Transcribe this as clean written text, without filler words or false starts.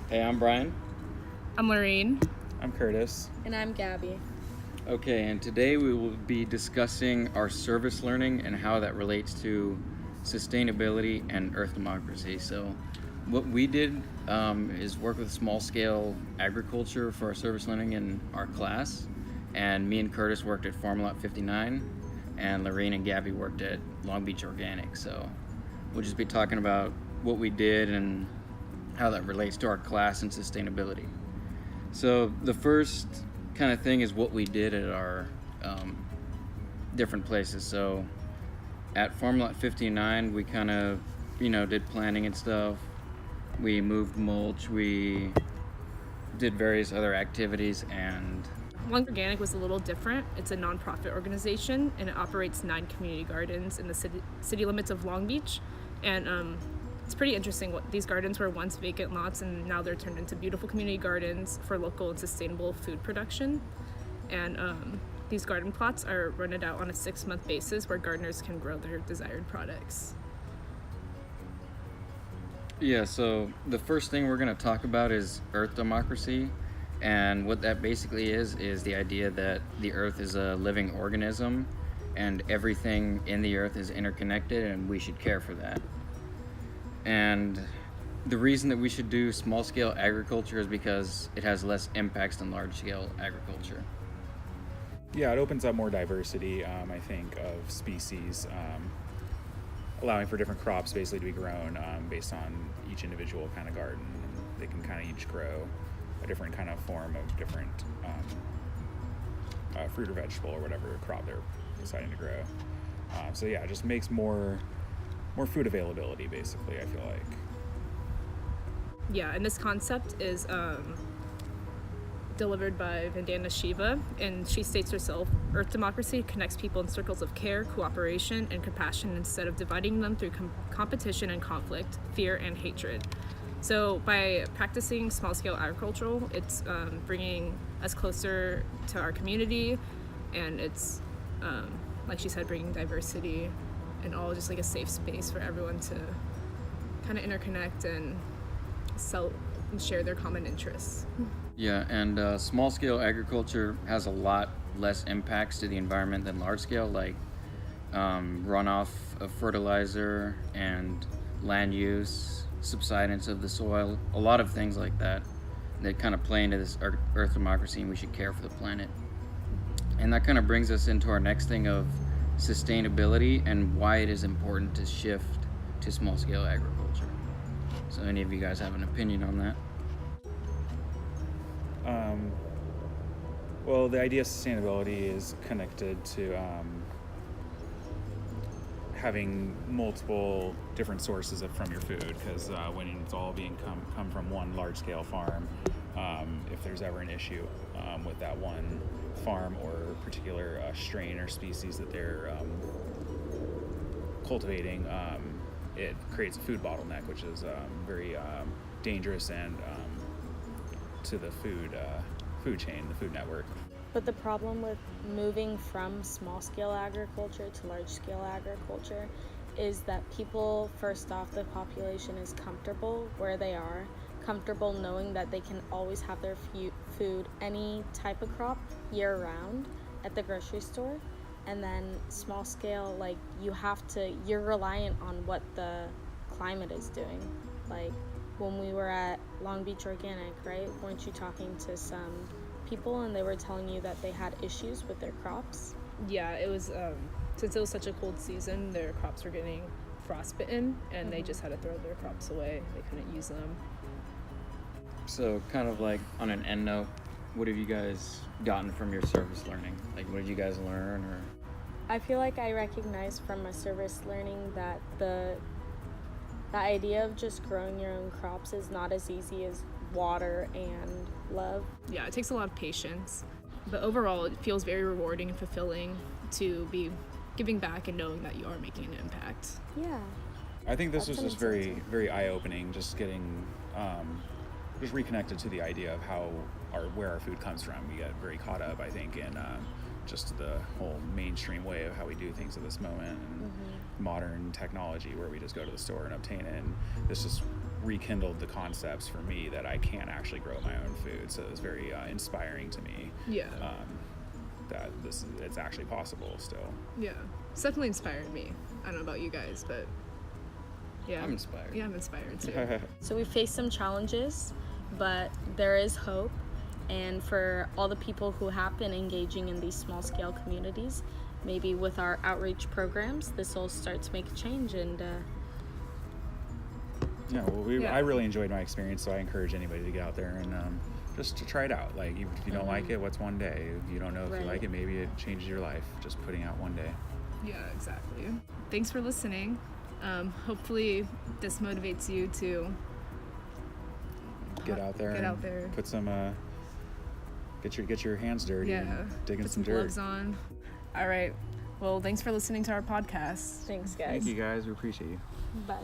Hey, I'm Brian. I'm Laureen. I'm Curtis. And I'm Gabi. Okay, and today we will be discussing our service learning and how that relates to sustainability and Earth democracy. So, what we did is work with small-scale agriculture for our service learning in our class, and me and Curtis worked at Farm Lot 59, and Laureen and Gabi worked at Long Beach Organic. So, we'll just be talking about what we did and how that relates to our class and sustainability. So the first kind of thing is what we did at our different places. So at Farm Lot 59, we kind of, did planting and stuff. We moved mulch. We did various other activities, and Long Beach Organic was a little different. It's a nonprofit organization, and it operates 9 community gardens in the city limits of Long Beach. And it's pretty interesting. These gardens were once vacant lots, and now they're turned into beautiful community gardens for local and sustainable food production. And these garden plots are rented out on a 6-month basis where gardeners can grow their desired products. yeah, so the first thing we're going to talk about is Earth democracy. And what that basically is the idea that the Earth is a living organism and everything in the Earth is interconnected, and we should care for that. And the reason that we should do small-scale agriculture is because it has less impacts than large-scale agriculture. Yeah, it opens up more diversity, I think, of species, allowing for different crops basically to be grown based on each individual kind of garden. And they can kind of each grow a different kind of form of different fruit or vegetable or whatever crop they're deciding to grow. So yeah, it just makes more food availability, basically, I feel like. Yeah, and this concept is delivered by Vandana Shiva, and she states herself, Earth democracy connects people in circles of care, cooperation, and compassion instead of dividing them through competition and conflict, fear and hatred. So by practicing small-scale agriculture, it's bringing us closer to our community, and it's, like she said, bringing diversity and all just like a safe space for everyone to kind of interconnect and share their common interests. Yeah, and small-scale agriculture has a lot less impacts to the environment than large-scale, like runoff of fertilizer and land use, subsidence of the soil, a lot of things like that kind of play into this Earth democracy, and we should care for the planet. And that kind of brings us into our next thing of sustainability and why it is important to shift to small-scale agriculture. So any of you guys have an opinion on that? Well, the idea of sustainability is connected to having multiple different sources from your food, because when it's all being come from one large-scale farm, if there's ever an issue with that one farm or particular strain or species that they're cultivating, it creates a food bottleneck, which is very dangerous and to the food chain, the food network. But the problem with moving from small-scale agriculture to large-scale agriculture is that people, first off, the population is comfortable where they are, comfortable knowing that they can always have their food, any type of crop, year-round at the grocery store. And then small-scale, like, you're reliant on what the climate is doing. Like, when we were at Long Beach Organic, right, weren't you talking to some people and they were telling you that they had issues with their crops? Yeah, it was, since it was such a cold season, their crops were getting frostbitten, and they just had to throw their crops away. They couldn't use them. So kind of like on an end note, what have you guys gotten from your service learning? Like, what did you guys learn? Or I feel like I recognize from my service learning that the idea of just growing your own crops is not as easy as water and love. Yeah, it takes a lot of patience, but overall it feels very rewarding and fulfilling to be giving back and knowing that you are making an impact. Yeah. I think this That's was just very, very eye-opening, just getting just reconnected to the idea of where our food comes from. We get very caught up, I think, in just the whole mainstream way of how we do things at this moment, and modern technology where we just go to the store and obtain it. And this just rekindled the concepts for me that I can actually grow my own food. So it was very inspiring to me. Yeah. That it's actually possible still. Yeah. It's definitely inspired me. I don't know about you guys, but yeah. I'm inspired. Yeah, I'm inspired too. So we faced some challenges, but there is hope. And for all the people who have been engaging in these small scale communities, maybe with our outreach programs, this will start to make a change. And Yeah, well, I really enjoyed my experience, so I encourage anybody to get out there and just to try it out. Like, even if you don't like it, what's one day? If you don't know if you like it, maybe it changes your life, just putting out one day. Yeah, exactly. Thanks for listening. Hopefully this motivates you to Get out there. Put some, get your hands dirty. Yeah. And dig in Put some some dirt. gloves on. All right. Well, thanks for listening to our podcast. thanks, guys. Thank you guys. We appreciate you. Bye.